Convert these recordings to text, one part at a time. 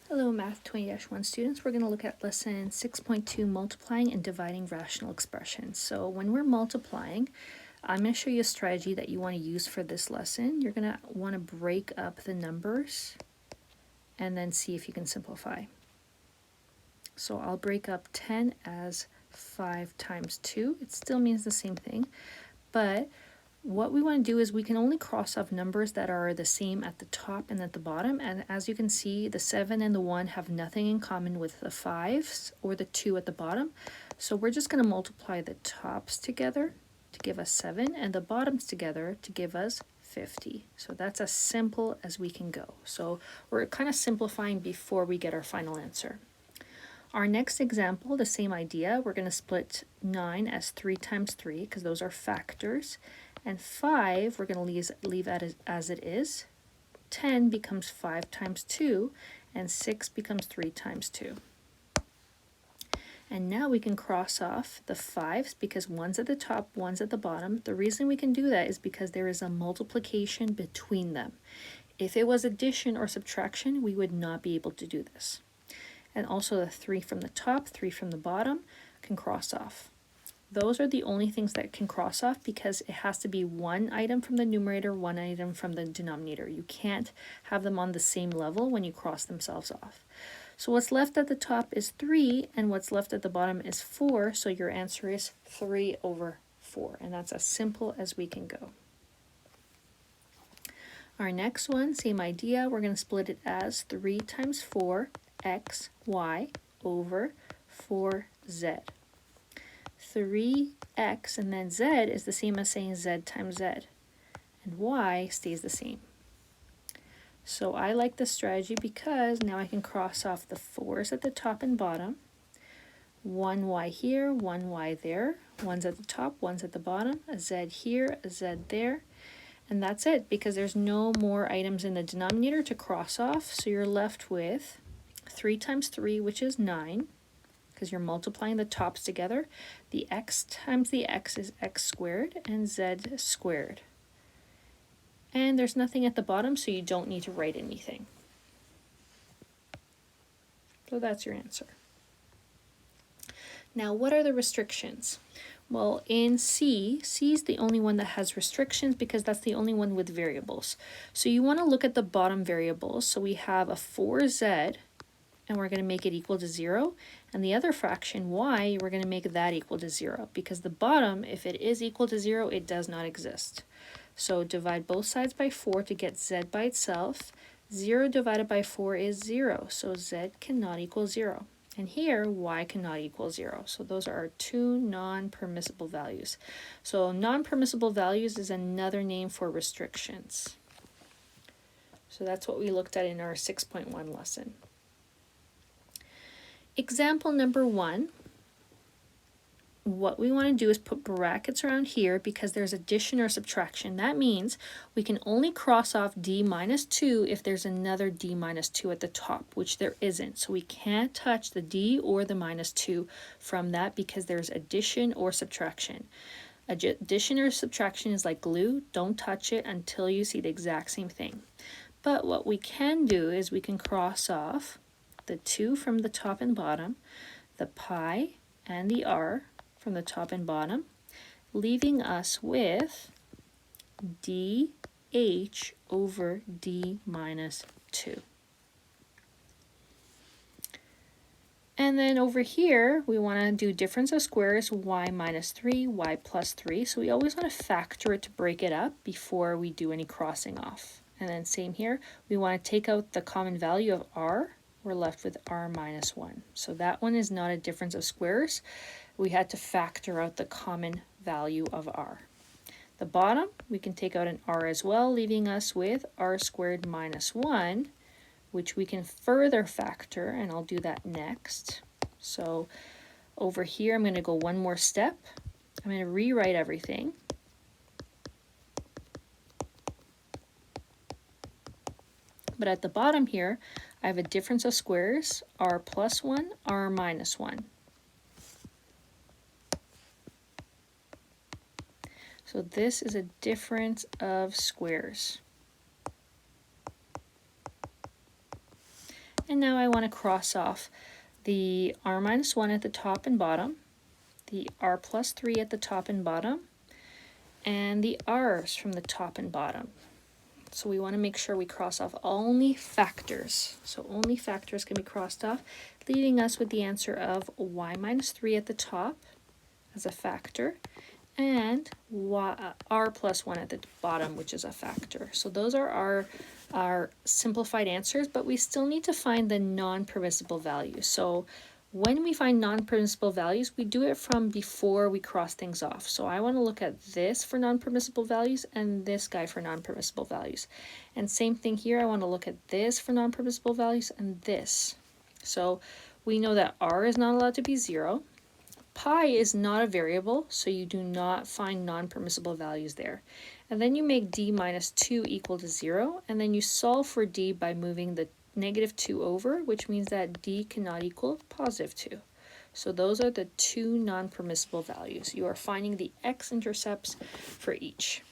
Hello Math 20-1 students. We're going to look at lesson 6.2, multiplying and dividing rational expressions. So when we're multiplying, I'm going to show you a strategy that you want to use for this lesson. You're going to want to break up the numbers and then see if you can simplify. So I'll break up 10 as 5 times 2. It still means the same thing, but what we want to do is we can only cross off numbers that are the same at the top and at the bottom. And as you can see, the 7 and the 1 have nothing in common with the 5s or the 2 at the bottom. So we're just going to multiply the tops together to give us 7 and the bottoms together to give us 50. So that's as simple as we can go. So we're kind of simplifying before we get our final answer. Our next example, the same idea. We're going to split 9 as 3 times 3 because those are factors. And 5, we're going to leave as it is. 10 becomes 5 times 2, and 6 becomes 3 times 2. And now we can cross off the 5s because one's at the top, one's at the bottom. The reason we can do that is because there is a multiplication between them. If it was addition or subtraction, we would not be able to do this. And also the 3 from the top, 3 from the bottom can cross off. Those are the only things that can cross off because it has to be one item from the numerator, one item from the denominator. You can't have them on the same level when you cross themselves off. So what's left at the top is 3, and what's left at the bottom is 4, so your answer is 3 over 4, and that's as simple as we can go. Our next one, same idea, we're going to split it as 3 times 4 x y over 4z. 3x and then z is the same as saying z times z, and y stays the same. So I like this strategy because now I can cross off the 4's at the top and bottom, 1y here, 1y there, one's at the top, one's at the bottom, a z here, a z there, and that's it because there's no more items in the denominator to cross off, so you're left with 3 times 3, which is 9, because you're multiplying the tops together. The x times the x is x squared and z squared. And there's nothing at the bottom, so you don't need to write anything. So that's your answer. Now, what are the restrictions? Well, in C is the only one that has restrictions because that's the only one with variables. So you want to look at the bottom variables. So we have a 4z, and we're going to make it equal to 0. And the other fraction, y, we're going to make that equal to 0. Because the bottom, if it is equal to 0, it does not exist. So divide both sides by 4 to get z by itself. 0 divided by 4 is 0. So z cannot equal 0. And here, y cannot equal 0. So those are our two non-permissible values. So non-permissible values is another name for restrictions. So that's what we looked at in our 6.1 lesson. Example number 1, what we want to do is put brackets around here because there's addition or subtraction. That means we can only cross off d minus 2 if there's another d minus 2 at the top, which there isn't. So we can't touch the d or the minus 2 from that because there's addition or subtraction. Addition or subtraction is like glue. Don't touch it until you see the exact same thing. But what we can do is we can cross off the 2 from the top and bottom, the pi and the r from the top and bottom, leaving us with dh over d minus 2. And then over here, we want to do difference of squares, y minus 3, y plus 3. So we always want to factor it to break it up before we do any crossing off. And then same here, we want to take out the common value of r. We're left with r minus 1. So that one is not a difference of squares. We had to factor out the common value of r. The bottom, we can take out an r as well, leaving us with r squared minus 1, which we can further factor, and I'll do that next. So over here, I'm going to go one more step. I'm going to rewrite everything. But at the bottom here, I have a difference of squares, r plus 1, r minus 1. So this is a difference of squares. And now I want to cross off the r minus 1 at the top and bottom, the r plus 3 at the top and bottom, and the r's from the top and bottom. So we want to make sure we cross off only factors. So only factors can be crossed off, leaving us with the answer of y minus 3 at the top as a factor, and r plus 1 at the bottom, which is a factor. So those are our simplified answers, but we still need to find the non-permissible values. So when we find non-permissible values, we do it from before we cross things off. So I want to look at this for non-permissible values and this guy for non-permissible values. And same thing here, I want to look at this for non-permissible values and this. So we know that r is not allowed to be 0. Pi is not a variable, so you do not find non-permissible values there. And then you make d minus 2 equal to 0, and then you solve for d by moving the negative 2 over, which means that d cannot equal positive 2. So those are the two non-permissible values. You are finding the x-intercepts for each.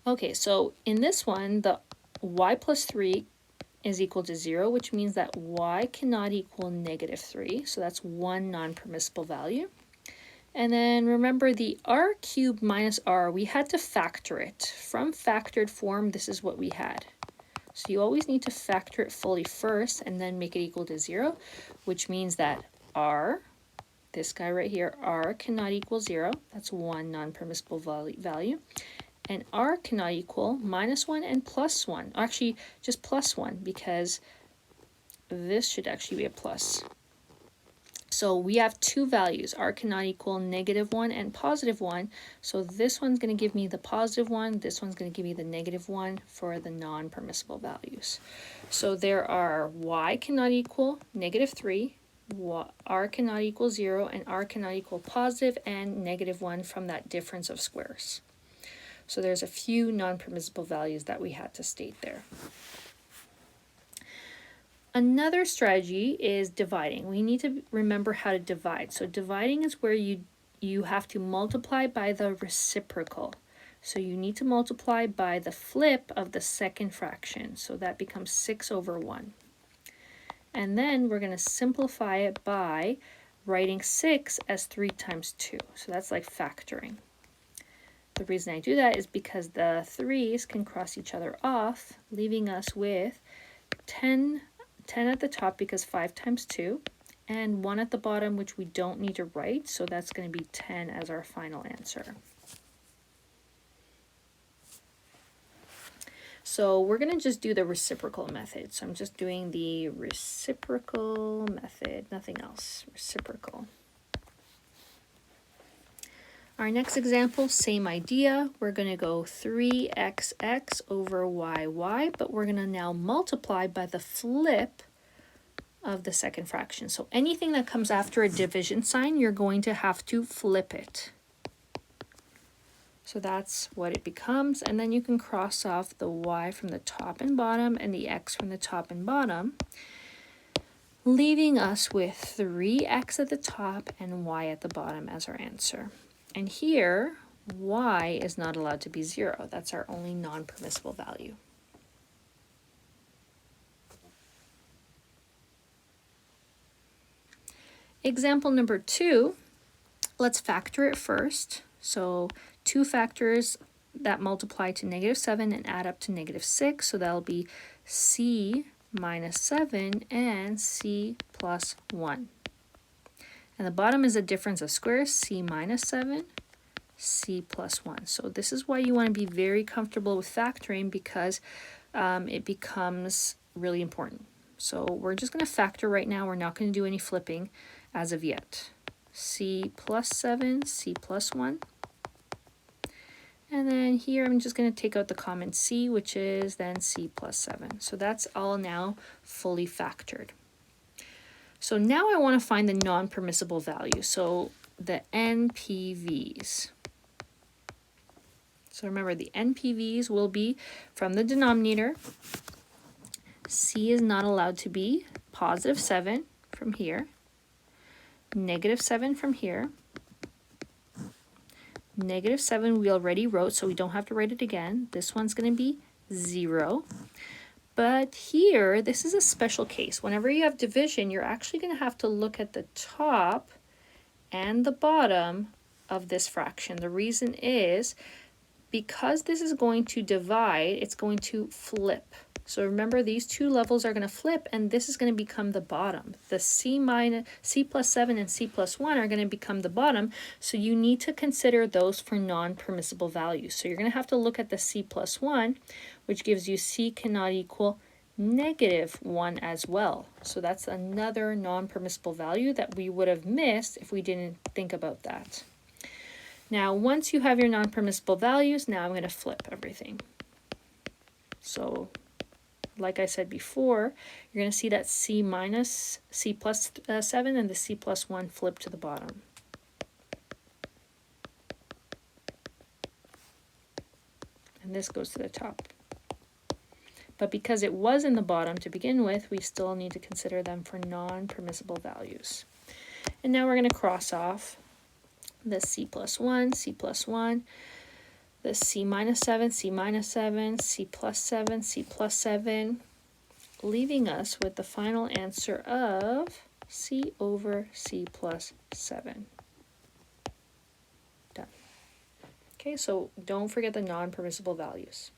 Okay, so in this one, the y plus 3 is equal to 0, which means that y cannot equal negative 3. So that's one non-permissible value. And then remember the r cubed minus r, we had to factor it. From factored form, this is what we had. So you always need to factor it fully first and then make it equal to 0, which means that r, this guy right here, r cannot equal 0. That's one non-permissible value. And r cannot equal minus 1 and plus 1. Actually, just plus 1, because this should actually be a plus. So we have two values. R cannot equal negative 1 and positive 1. So this one's going to give me the positive 1. This one's going to give me the negative 1 for the non-permissible values. So there are y cannot equal negative 3, r cannot equal 0, and r cannot equal positive and negative 1 from that difference of squares. So there's a few non-permissible values that we had to state there. Another strategy is dividing. We need to remember how to divide. So dividing is where you have to multiply by the reciprocal. So you need to multiply by the flip of the second fraction. So that becomes 6 over 1. And then we're going to simplify it by writing 6 as 3 times 2. So that's like factoring. The reason I do that is because the 3's can cross each other off, leaving us with 10 at the top because 5 times 2, and 1 at the bottom, which we don't need to write, so that's going to be 10 as our final answer. So we're going to just do the reciprocal method. So I'm just doing the reciprocal method, nothing else, reciprocal. Our next example, same idea. We're going to go 3xx over yy, but we're going to now multiply by the flip of the second fraction. So anything that comes after a division sign, you're going to have to flip it. So that's what it becomes. And then you can cross off the y from the top and bottom and the x from the top and bottom, leaving us with 3x at the top and y at the bottom as our answer. And here, y is not allowed to be 0. That's our only non-permissible value. Example number 2, let's factor it first. So 2 factors that multiply to negative 7 and add up to negative 6. So that'll be c minus 7 and c plus 1. And the bottom is a difference of squares, c minus 7, c plus 1. So this is why you want to be very comfortable with factoring, because it becomes really important. So we're just going to factor right now. We're not going to do any flipping as of yet. C plus 7, c plus 1. And then here I'm just going to take out the common c, which is then c plus 7. So that's all now fully factored. So now I want to find the non-permissible value, so the NPVs. So remember, the NPVs will be from the denominator. C is not allowed to be positive 7 from here, negative 7 from here. Negative 7 we already wrote, so we don't have to write it again. This one's going to be 0. But here, this is a special case. Whenever you have division, you're actually going to have to look at the top and the bottom of this fraction. The reason is because this is going to divide, it's going to flip. So remember, these two levels are going to flip, and this is going to become the bottom. The C plus 7 and C plus 1 are going to become the bottom, so you need to consider those for non-permissible values. So you're going to have to look at the C plus 1, which gives you C cannot equal -1 as well. So that's another non-permissible value that we would have missed if we didn't think about that. Now, once you have your non-permissible values, now I'm going to flip everything. So, like I said before, you're going to see that C minus C plus 7 and the C plus 1 flip to the bottom. And this goes to the top. But because it was in the bottom to begin with, we still need to consider them for non-permissible values. And now we're going to cross off the C plus 1, C plus 1, the C minus 7, C minus 7, C plus 7, C plus 7, leaving us with the final answer of C over C plus 7. Done. Okay, so don't forget the non-permissible values.